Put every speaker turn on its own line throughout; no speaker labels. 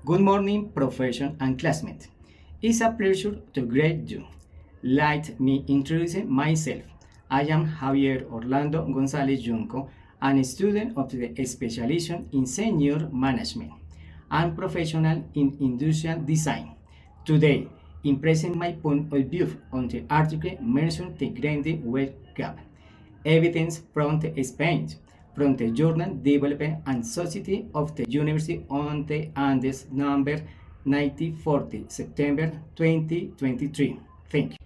Good morning, professor and classmates. It's a pleasure to greet you. Let me introduce myself. I am Javier Orlando González Junco, and a student of the specialization in senior management and professional in industrial design. Today, in present my point of view on the article mentioned the Grande Wealth Gap. Evidence from the Spain, from the Journal Development and Society of the University on the Andes, number 1940, September 2023. Thank you.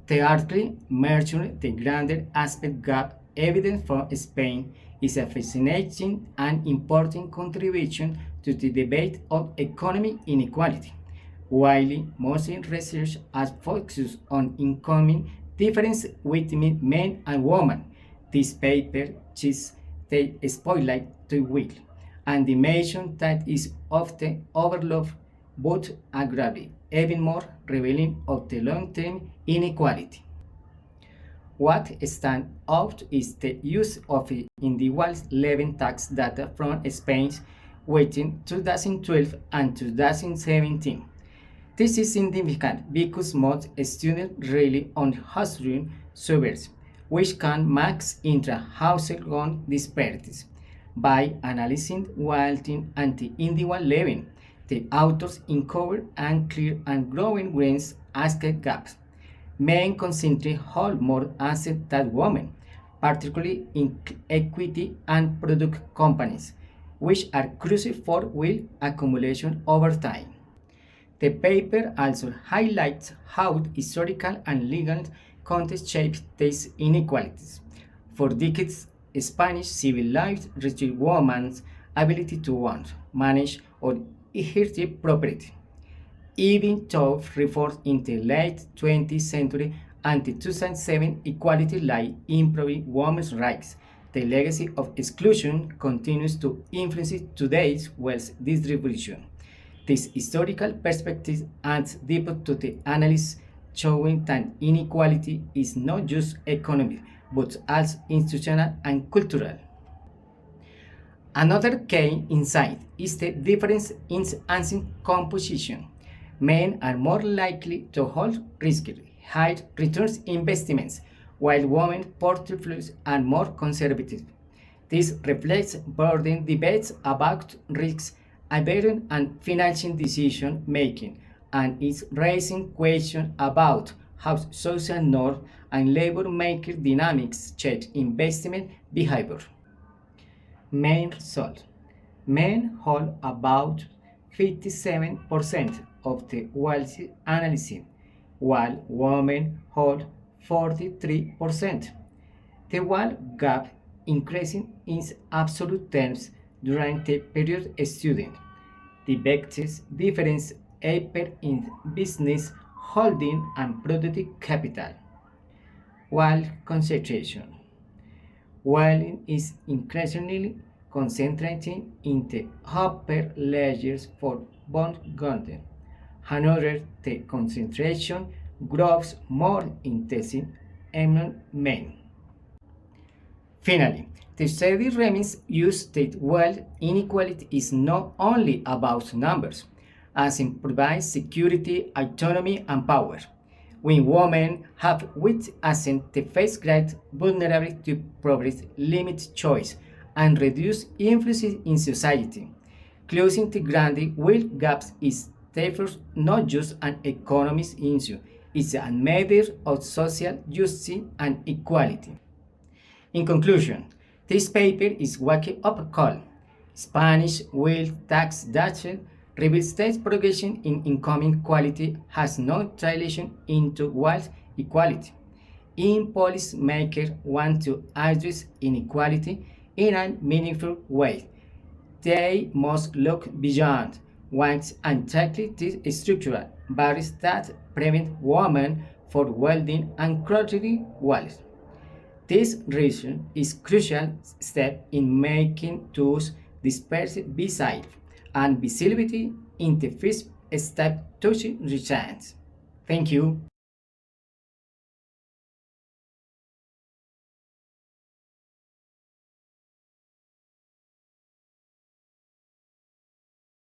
The article mentioned the grander aspect gap. Evidence from Spain is a fascinating and important contribution to the debate of economic inequality. While most research has focused on income difference between men and women, this paper sheds the spotlight to will, and the mention that is often overlooked but aggravated even more, revealing of the long-term inequality. What stands out is the use of individual level tax data from Spain between 2012 and 2017. This is significant because most students rely on housing surveys, which can max intra-household disparities. By analyzing wealth at the individual level, the authors uncover unclear and growing range asset gaps. Men consistently hold more assets than women, particularly in equity and product companies, which are crucial for wealth accumulation over time. The paper also highlights how historical and legal context shapes these inequalities. For decades, Spanish civil laws restricted women's ability to own, manage, or inherit property. Even though reforms in the late 20th century and the 2007 equality law improving women's rights, the legacy of exclusion continues to influence today's wealth distribution. This historical perspective adds deeper to the analysis, showing that inequality is not just economic, but also institutional and cultural. Another key insight is the difference in asset composition. Men are more likely to hold risky, high returns investments, while women portfolios are more conservative. This reflects broader debates about risks, aversion, and financial decision making, and is raising questions about how social norms and labor market dynamics shape investment behavior. Main result: men hold about 57% of the wealth analyzed, while women hold 43%. The wealth gap increasing in absolute terms during the period studied. The biggest difference appears in business holding and productive capital. Wealth concentration. Wealth is increasingly concentrated in the upper layers for bond holders. However, the concentration grows more intensive among men. Finally, the study remains used that wealth inequality is not only about numbers, as it provides security, autonomy, and power. When women have wealth assets, they face great vulnerability to poverty, limited choice, and reduced influence in society. Closing the grand wealth gaps is therefore not just an economic issue, it's a matter of social justice and equality. In conclusion, this paper is waking up a call. Spanish wealth tax data reveals that progression in income quality has no translation into wealth equality. In policymakers want to address inequality in a meaningful way, they must look beyond wealth and tackle these structural barriers that prevent women from wielding incredibly wealth. This reason is a crucial step in making those disperse visible, and visibility in the first step to change. Thank you.